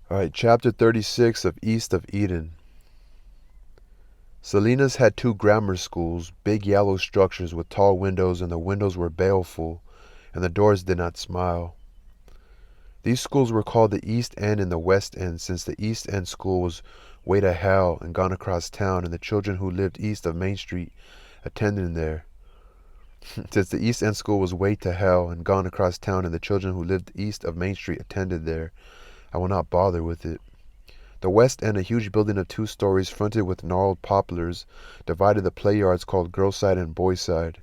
All right, chapter 36 of East of Eden. Salinas had two grammar schools, big yellow structures with tall windows, and the windows were baleful, and the doors did not smile. These schools were called the East End and the West End, since the East End school was way to hell and gone across town, and the children who lived east of Main Street attended there. Since the East End school was way to hell and gone across town, and the children who lived east of Main Street attended there, I will not bother with it. The West End, a huge building of 2 stories fronted with gnarled poplars, divided the play yards called Girls' Side and Boys' Side.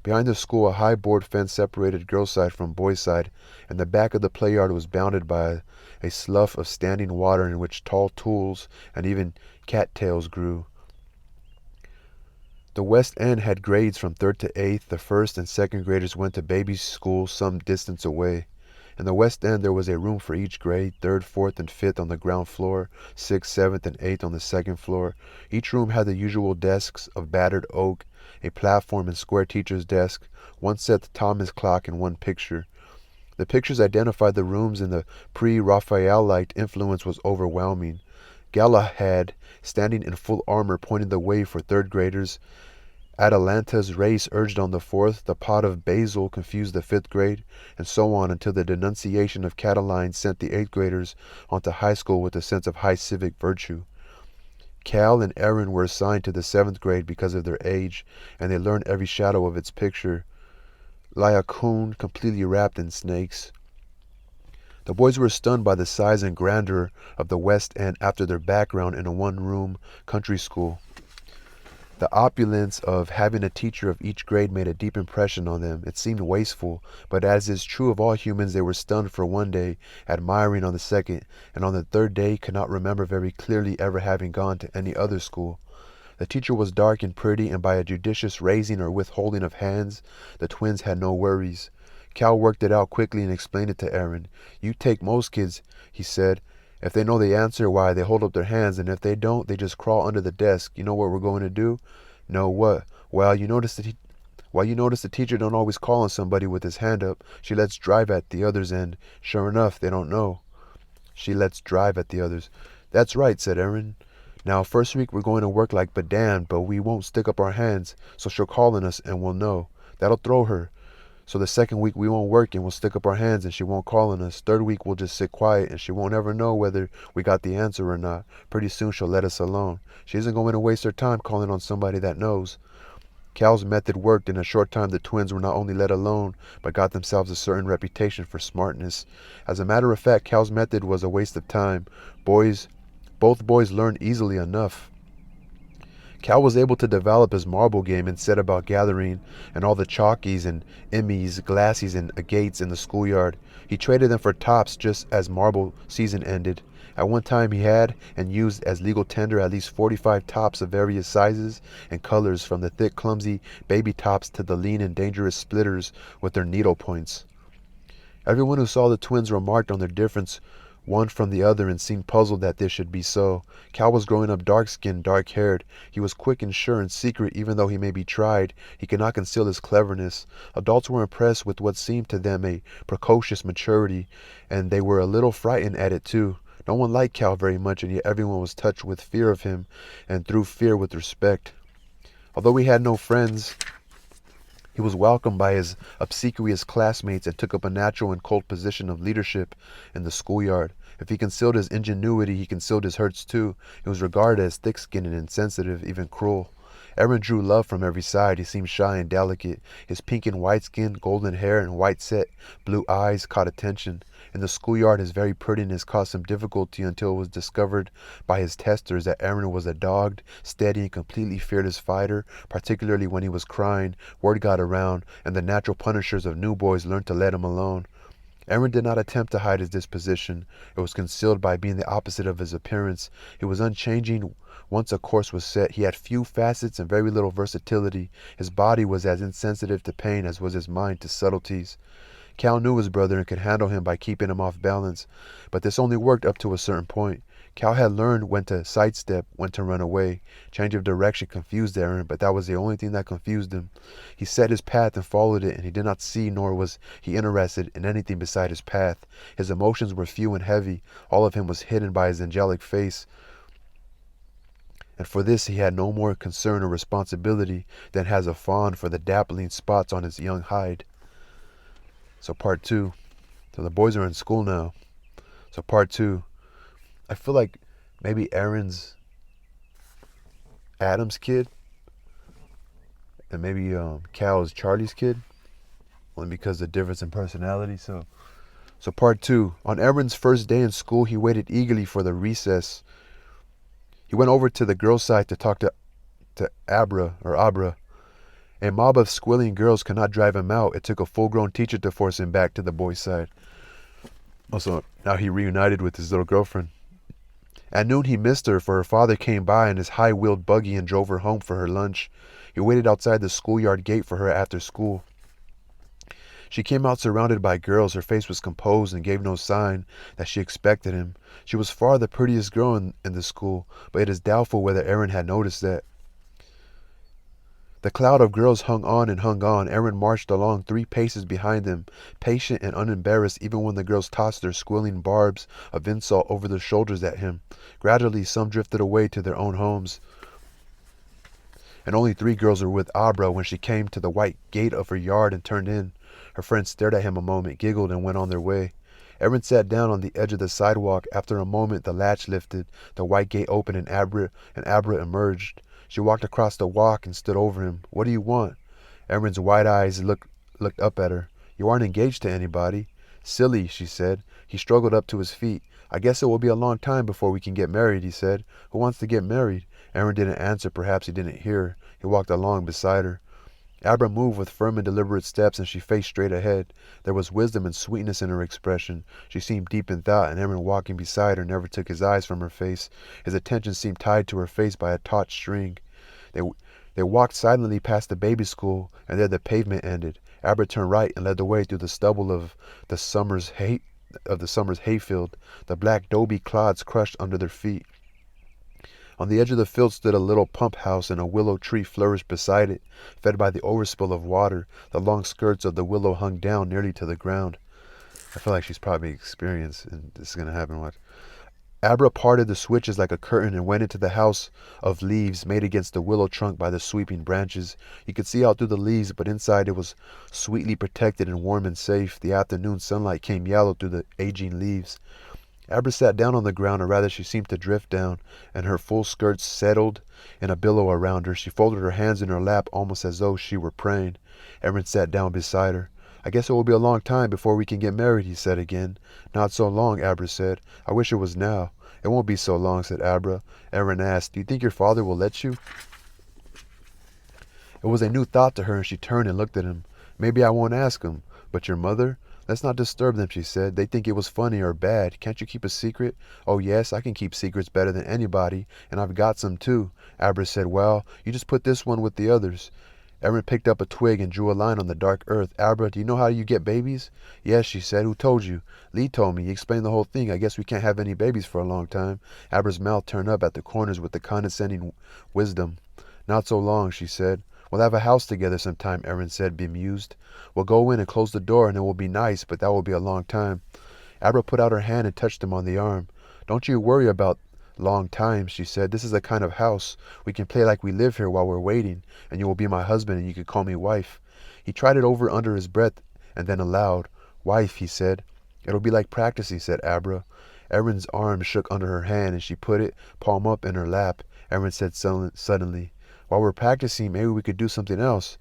Behind the school, a high board fence separated Girls' Side from Boys' Side, and the back of the play yard was bounded by a slough of standing water in which tall tules and even cattails grew. The West End had grades from 3rd to 8th. The 1st and 2nd graders went to baby school some distance away. In the West End there was a room for each grade, 3rd, 4th, and 5th on the ground floor, 6th, 7th, and 8th on the 2nd floor. Each room had the usual desks of battered oak, a platform and square teacher's desk, one Seth Thomas clock, and one picture. The pictures identified the rooms, and the pre-Raphaelite influence was overwhelming. Galahad, standing in full armor, pointed the way for 3rd graders. Atalanta's race urged on the 4th, the pot of basil confused the 5th grade, and so on until the denunciation of Catiline sent the 8th graders onto high school with a sense of high civic virtue. Cal and Aaron were assigned to the 7th grade because of their age, and they learned every shadow of its picture. Laocoon, completely wrapped in snakes. The boys were stunned by the size and grandeur of the West End after their background in a one-room country school. The opulence of having a teacher of each grade made a deep impression on them. It seemed wasteful, but as is true of all humans, they were stunned for one day, admiring on the second, and on the 3rd day could not remember very clearly ever having gone to any other school. The teacher was dark and pretty, and by a judicious raising or withholding of hands, the twins had no worries. Cal worked it out quickly and explained it to Aaron. "You take most kids," he said. "If they know the answer, why, they hold up their hands, and if they don't, they just crawl under the desk. You know what we're going to do?" "No, what?" "Well, you notice the teacher don't always call on somebody with his hand up. She lets drive at the others, and sure enough, they don't know." "She lets drive at the others." "That's right," said Aaron. "Now, first week we're going to work like bedamned, but we won't stick up our hands, so she'll call on us and we'll know. That'll throw her. So the 2nd week we won't work and we'll stick up our hands and she won't call on us. 3rd week we'll just sit quiet and she won't ever know whether we got the answer or not. Pretty soon she'll let us alone. She isn't going to waste her time calling on somebody that knows." Cal's method worked. In a short time the twins were not only let alone, but got themselves a certain reputation for smartness. As a matter of fact, Cal's method was a waste of time. Both boys learned easily enough. Cal was able to develop his marble game and set about gathering and all the chalkies and immies, glassies, and agates in the schoolyard. He traded them for tops just as marble season ended. At one time he had and used as legal tender at least 45 tops of various sizes and colors, from the thick, clumsy baby tops to the lean and dangerous splitters with their needle points. Everyone who saw the twins remarked on their difference one from the other and seemed puzzled that this should be so. Cal was growing up dark-skinned, dark-haired. He was quick and sure and secret. Even though he may be tried, he could not conceal his cleverness. Adults were impressed with what seemed to them a precocious maturity, and they were a little frightened at it too. No one liked Cal very much, and yet everyone was touched with fear of him, and through fear with respect. Although he had no friends, he was welcomed by his obsequious classmates and took up a natural and cold position of leadership in the schoolyard. If he concealed his ingenuity, he concealed his hurts too. He was regarded as thick-skinned and insensitive, even cruel. Aaron drew love from every side. He seemed shy and delicate. His pink and white skin, golden hair, and white-set blue eyes caught attention. In the schoolyard, his very prettiness caused some difficulty until it was discovered by his testers that Aaron was a dogged, steady, and completely fearless fighter, particularly when he was crying. Word got around, and the natural punishers of new boys learned to let him alone. Aaron did not attempt to hide his disposition. It was concealed by being the opposite of his appearance. He was unchanging once a course was set. He had few facets and very little versatility. His body was as insensitive to pain as was his mind to subtleties. Cal knew his brother and could handle him by keeping him off balance, but this only worked up to a certain point. Cal had learned when to sidestep, when to run away. Change of direction confused Aaron, but that was the only thing that confused him. He set his path and followed it, and he did not see nor was he interested in anything beside his path. His emotions were few and heavy. All of him was hidden by his angelic face, and for this he had no more concern or responsibility than has a fawn for the dappling spots on his young hide. So part two. So the boys are in school now. So part two. I feel like maybe Aaron's Adam's kid, and maybe Cal is Charlie's kid, only because of the difference in personality. So part two. On Aaron's first day in school, he waited eagerly for the recess. He went over to the girls' side to talk to Abra. A mob of squealing girls could not drive him out. It took a full-grown teacher to force him back to the boys' side. Also, now he reunited with his little girlfriend. At noon he missed her, for her father came by in his high-wheeled buggy and drove her home for her lunch. He waited outside the schoolyard gate for her after school. She came out surrounded by girls. Her face was composed and gave no sign that she expected him. She was far the prettiest girl in the school, but it is doubtful whether Aaron had noticed that. The cloud of girls hung on and hung on. Aaron marched along 3 paces behind them, patient and unembarrassed even when the girls tossed their squealing barbs of insult over their shoulders at him. Gradually, some drifted away to their own homes, and only 3 girls were with Abra when she came to the white gate of her yard and turned in. Her friends stared at him a moment, giggled, and went on their way. Aaron sat down on the edge of the sidewalk. After a moment, the latch lifted, the white gate opened, and Abra emerged. She walked across the walk and stood over him. "What do you want?" Aaron's wide eyes looked up at her. "You aren't engaged to anybody." "Silly," she said. He struggled up to his feet. "I guess it will be a long time before we can get married," he said. "Who wants to get married?" Aaron didn't answer. Perhaps he didn't hear. He walked along beside her. Abra moved with firm and deliberate steps, and she faced straight ahead. There was wisdom and sweetness in her expression. She seemed deep in thought, and Aaron, walking beside her, never took his eyes from her face. His attention seemed tied to her face by a taut string. They walked silently past the baby school, and there the pavement ended. Abra turned right and led the way through the stubble of the summer's hayfield. The black 'dobe clods crushed under their feet. On the edge of the field stood a little pump house, and a willow tree flourished beside it, fed by the overspill of water. The long skirts of the willow hung down nearly to the ground. I feel like she's probably experienced, and this is going to happen. Watch. Abra parted the switches like a curtain and went into the house of leaves made against the willow trunk by the sweeping branches. You could see out through the leaves, but inside it was sweetly protected and warm and safe. The afternoon sunlight came yellow through the aging leaves. Abra sat down on the ground, or rather she seemed to drift down, and her full skirts settled in a billow around her. She folded her hands in her lap almost as though she were praying. Aaron sat down beside her. "I guess it will be a long time before we can get married," he said again. "Not so long," Abra said. "I wish it was now." "It won't be so long," said Abra. Aaron asked, "Do you think your father will let you?" It was a new thought to her, and she turned and looked at him. "Maybe I won't ask him. But your mother?" "Let's not disturb them," she said. "They think it was funny or bad. Can't you keep a secret?" "Oh, yes, I can keep secrets better than anybody, and I've got some, too." Abra said, "Well, you just put this one with the others." Aaron picked up a twig and drew a line on the dark earth. "Abra, do you know how you get babies?" "Yes," she said. "Who told you?" "Lee told me. He explained the whole thing. I guess we can't have any babies for a long time." Abra's mouth turned up at the corners with the condescending wisdom. "Not so long," she said. "We'll have a house together sometime," Aaron said, bemused. "We'll go in and close the door, and it will be nice, but that will be a long time." Abra put out her hand and touched him on the arm. "Don't you worry about long times," she said. "This is a kind of house. We can play like we live here while we're waiting, and you will be my husband, and you can call me wife." He tried it over under his breath, and then aloud. "Wife," he said. "It'll be like practicing," said Abra. Aaron's arm shook under her hand, and she put it, palm up, in her lap. Aaron said suddenly, "While we're practicing, maybe we could do something else."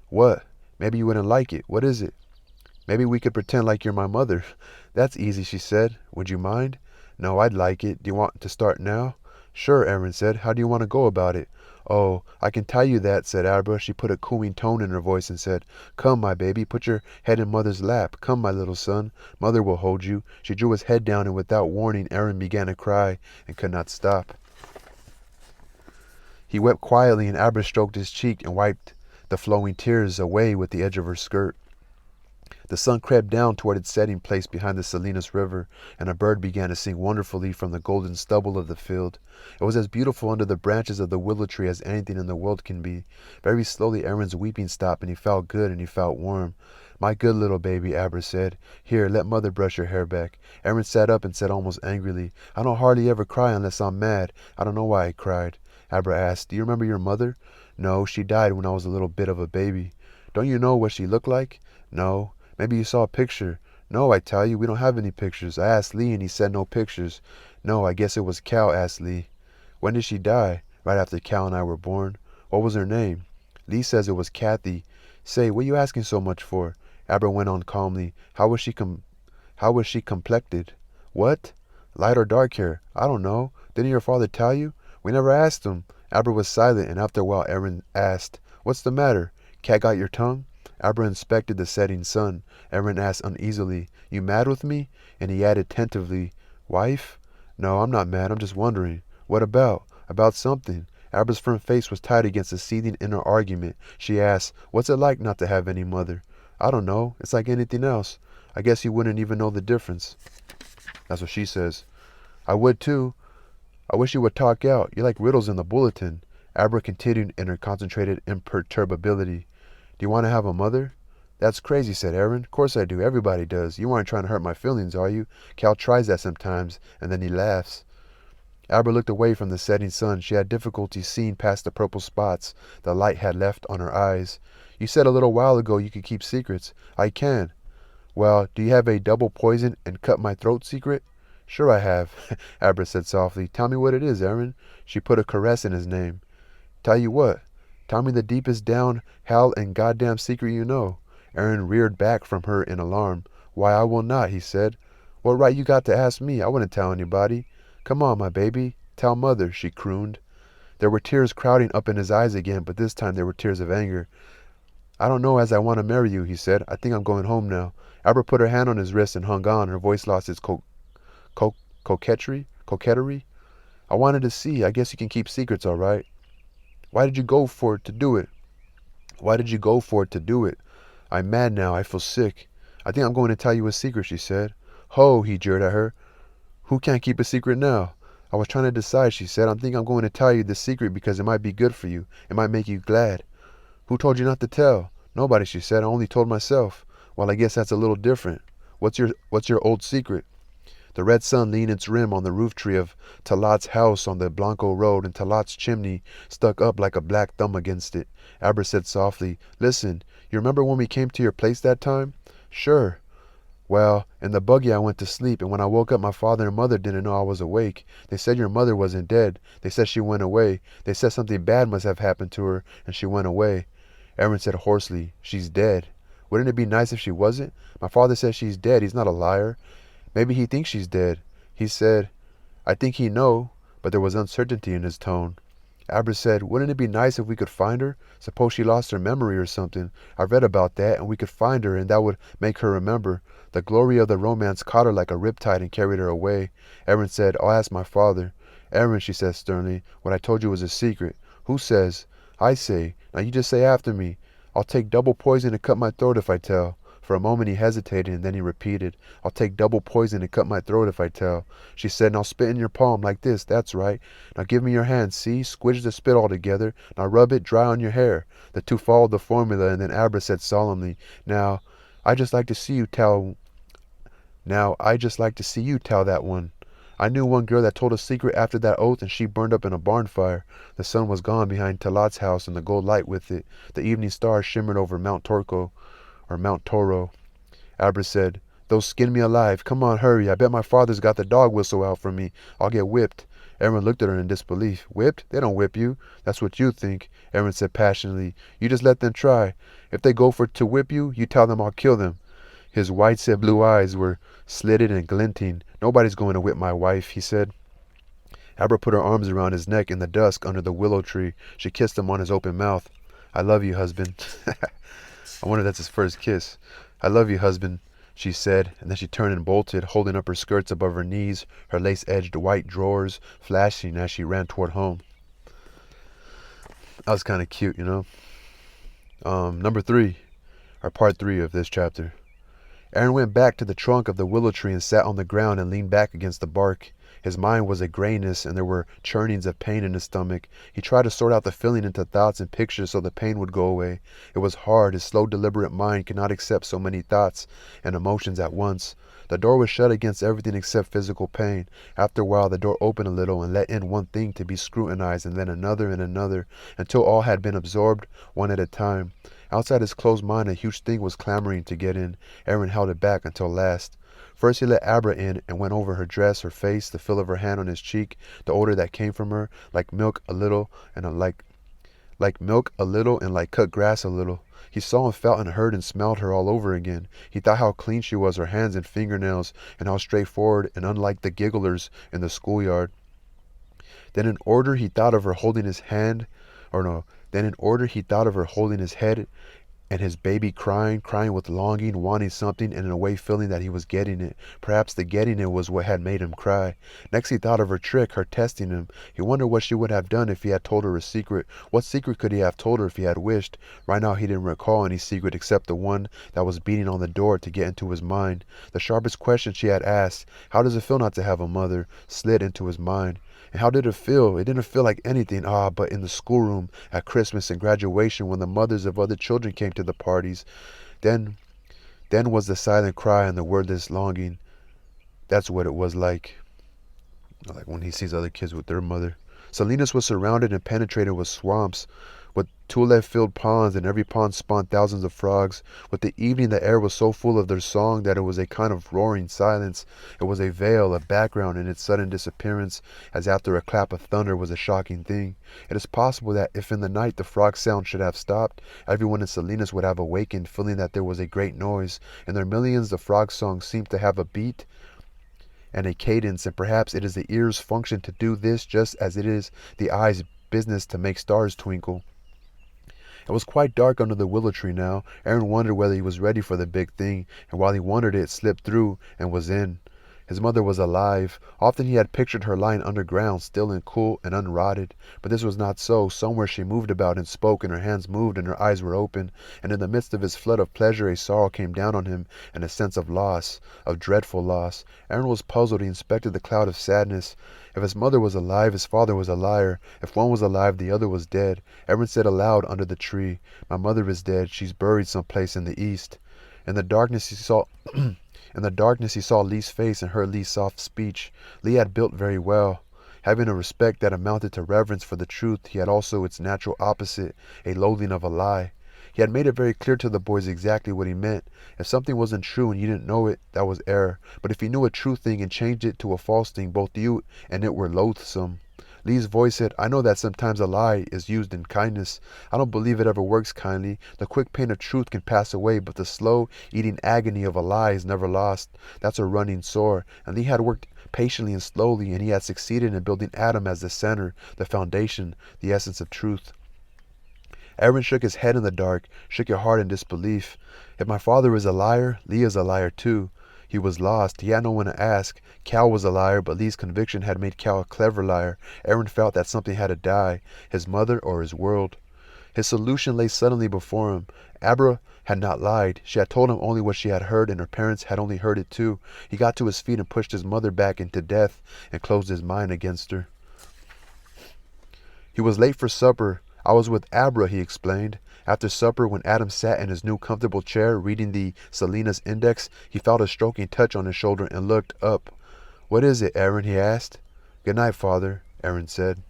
"What?" "Maybe you wouldn't like it." "What is it?" "Maybe we could pretend like you're my mother." "That's easy," she said. "Would you mind?" "No, I'd like it. Do you want to start now?" "Sure," Aaron said. "How do you want to go about it?" "Oh, I can tell you that," said Abra. She put a cooing tone in her voice and said, "Come, my baby, put your head in Mother's lap. Come, my little son. Mother will hold you." She drew his head down, and without warning, Aaron began to cry and could not stop. He wept quietly, and Abra stroked his cheek and wiped the flowing tears away with the edge of her skirt. The sun crept down toward its setting place behind the Salinas River, and a bird began to sing wonderfully from the golden stubble of the field. It was as beautiful under the branches of the willow tree as anything in the world can be. Very slowly Aaron's weeping stopped, and he felt good and he felt warm. "My good little baby," Abra said. "Here, let mother brush your hair back." Aaron sat up and said almost angrily, "I don't hardly ever cry unless I'm mad. I don't know why I cried." Abra asked, "Do you remember your mother?" "No, she died when I was a little bit of a baby." "Don't you know what she looked like?" "No." "Maybe you saw a picture." "No, I tell you, we don't have any pictures. I asked Lee and he said no pictures." "No, I guess it was Cal," asked Lee. "When did she die?" "Right after Cal and I were born." "What was her name?" "Lee says it was Kathy." "Say, what are you asking so much for?" Abra went on calmly. How was she complected?" "What?" "Light or dark hair?" "I don't know. Didn't your father tell you?" "We never asked him." Abra was silent, and after a while Aaron asked, "What's the matter? Cat got your tongue?" Abra inspected the setting sun. Aaron asked uneasily, "You mad with me?" And he added tentatively, "Wife?" "No, I'm not mad. I'm just wondering." "What about?" "About something." Abra's firm face was tight against a seething inner argument. She asked, "What's it like not to have any mother?" "I don't know. It's like anything else. I guess you wouldn't even know the difference." That's what she says. "I would too. I wish you would talk out. You're like riddles in the bulletin." Abra continued in her concentrated imperturbability. "Do you want to have a mother?" "That's crazy," said Aaron. "Course I do. Everybody does. You aren't trying to hurt my feelings, are you? Cal tries that sometimes, and then he laughs." Abra looked away from the setting sun. She had difficulty seeing past the purple spots the light had left on her eyes. "You said a little while ago you could keep secrets." "I can." "Well, do you have a double poison and cut my throat secret?" "Sure I have," Abra said softly. "Tell me what it is, Aaron." She put a caress in his name. "Tell you what?" "Tell me the deepest down, hell and goddamn secret you know." Aaron reared back from her in alarm. "Why, I will not," he said. "What right you got to ask me? I wouldn't tell anybody." "Come on, my baby. Tell mother," she crooned. There were tears crowding up in his eyes again, but this time they were tears of anger. "I don't know as I want to marry you," he said. "I think I'm going home now." Abra put her hand on his wrist and hung on. Her voice lost its co coquetry. "I wanted to see. I guess you can keep secrets, all right." "Why did you go for it to do it?" "Why did you go for it to do it?" "I'm mad now. I feel sick." "I think I'm going to tell you a secret," she said. "Ho," he jeered at her. "Who can't keep a secret now?" "I was trying to decide," she said. "I think I'm going to tell you this secret because it might be good for you. It might make you glad." "Who told you not to tell?" "Nobody," she said. "I only told myself." "Well, I guess that's a little different. What's your old secret?" The red sun leaned its rim on the roof tree of Talat's house on the Blanco Road, and Talat's chimney stuck up like a black thumb against it. Abra said softly, "Listen, you remember when we came to your place that time?" "Sure." "Well, in the buggy I went to sleep, and when I woke up my father and mother didn't know I was awake. They said your mother wasn't dead. They said she went away. They said something bad must have happened to her, and she went away." Aaron said hoarsely, "She's dead." "Wouldn't it be nice if she wasn't? My father says she's dead. He's not a liar." "Maybe he thinks she's dead." He said, "I think he know," but there was uncertainty in his tone. Abra said, "Wouldn't it be nice if we could find her? Suppose she lost her memory or something. I read about that, and we could find her, and that would make her remember. The glory of the romance caught her like a riptide and carried her away." Aaron said, "I'll ask my father." "Aaron," she said sternly, "what I told you was a secret." "Who says?" "I say. Now you just say after me. I'll take double poison and cut my throat if I tell." For a moment he hesitated, and then he repeated, "I'll take double poison and cut my throat if I tell." She said, "Now spit in your palm like this. That's right. Now give me your hand. See? Squidge the spit all together. Now rub it dry on your hair." The two followed the formula, and then Abra said solemnly, I just like to see you tell Now I just like to see you tell that one." "I knew one girl that told a secret after that oath, and she burned up in a barn fire." The sun was gone behind Talat's house, and the gold light with it. The evening stars shimmered over Mount Toro. Abra said, "They'll skin me alive. Come on, hurry. I bet my father's got the dog whistle out for me. I'll get whipped." Aaron looked at her in disbelief. "Whipped? They don't whip you." "That's what you think," Aaron said passionately. "You just let them try. If they go for to whip you, you tell them I'll kill them." His white set blue eyes were slitted and glinting. "Nobody's going to whip my wife," he said. Abra put her arms around his neck in the dusk under the willow tree. She kissed him on his open mouth. "I love you, husband." I wonder if that's his first kiss. "I love you, husband," she said, and then she turned and bolted, holding up her skirts above her knees, her lace-edged white drawers flashing as she ran toward home. That was kind of cute, you know. Number 3, or part 3 of this chapter. Aaron went back to the trunk of the willow tree and sat on the ground and leaned back against the bark. His mind was a grayness, and there were churnings of pain in his stomach. He tried to sort out the feeling into thoughts and pictures so the pain would go away. It was hard. His slow, deliberate mind could not accept so many thoughts and emotions at once. The door was shut against everything except physical pain. After a while, the door opened a little and let in one thing to be scrutinized, and then another, until all had been absorbed, one at a time. Outside his closed mind, a huge thing was clamoring to get in. Aaron held it back until last. First he let Abra in and went over her dress, her face, the feel of her hand on his cheek, the odor that came from her, like milk a little, and like milk a little, and like cut grass a little. He saw and felt and heard and smelled her all over again. He thought how clean she was, her hands and fingernails, and how straightforward and unlike the gigglers in the schoolyard. Then in order he thought of her holding his hand, or no, then in order he thought of her holding his head, and his baby crying with longing, wanting something, and in a way feeling that he was getting it. Perhaps the getting it was what had made him cry. Next he thought of her trick, her testing him. He wondered what she would have done if he had told her a secret. What secret could he have told her if he had wished? Right now he didn't recall any secret except the one that was beating on the door to get into his mind. The sharpest question she had asked, how does it feel not to have a mother, slid into his mind. And how did it feel? It didn't feel like anything, but in the schoolroom, at Christmas and graduation, when the mothers of other children came to the parties. Then was the silent cry and the wordless longing. That's what it was like when he sees other kids with their mother. Salinas was surrounded and penetrated with swamps, with tulip-filled ponds, and every pond spawned thousands of frogs. With the evening, the air was so full of their song that it was a kind of roaring silence. It was a veil, a background, and its sudden disappearance, as after a clap of thunder, was a shocking thing. It is possible that if in the night the frog sound should have stopped, everyone in Salinas would have awakened, feeling that there was a great noise. In their millions, the frog song seemed to have a beat and a cadence, and perhaps it is the ear's function to do this just as it is the eye's business to make stars twinkle. It was quite dark under the willow tree now. Aaron wondered whether he was ready for the big thing, and while he wondered it slipped through and was in. His mother was alive. Often he had pictured her lying underground, still and cool and unrotted. But this was not so. Somewhere she moved about and spoke, and her hands moved and her eyes were open. And in the midst of his flood of pleasure, a sorrow came down on him, and a sense of loss, of dreadful loss. Aaron was puzzled. He inspected the cloud of sadness. If his mother was alive, his father was a liar. If one was alive, the other was dead. Aaron said aloud under the tree, "My mother is dead. She's buried someplace in the east." In the darkness he saw Lee's face and heard Lee's soft speech. Lee had built very well. Having a respect that amounted to reverence for the truth, he had also its natural opposite, a loathing of a lie. He had made it very clear to the boys exactly what he meant. If something wasn't true and you didn't know it, that was error. But if you knew a true thing and changed it to a false thing, both you and it were loathsome. Lee's voice said, "I know that sometimes a lie is used in kindness. I don't believe it ever works kindly. The quick pain of truth can pass away, but the slow, eating agony of a lie is never lost. That's a running sore." And Lee had worked patiently and slowly, and he had succeeded in building Adam as the center, the foundation, the essence of truth. Aaron shook his head in the dark, shook it hard in disbelief. If my father is a liar, Lee is a liar too. He was lost. He had no one to ask. Cal was a liar, but Lee's conviction had made Cal a clever liar. Aaron felt that something had to die, his mother or his world. His solution lay suddenly before him. Abra had not lied. She had told him only what she had heard, and her parents had only heard it too. He got to his feet and pushed his mother back into death and closed his mind against her. He was late for supper. I was with Abra, he explained. After supper, when Adam sat in his new comfortable chair reading the Salinas Index, he felt a stroking touch on his shoulder and looked up. "What is it, Aaron?" he asked. "Good night, Father," Aaron said.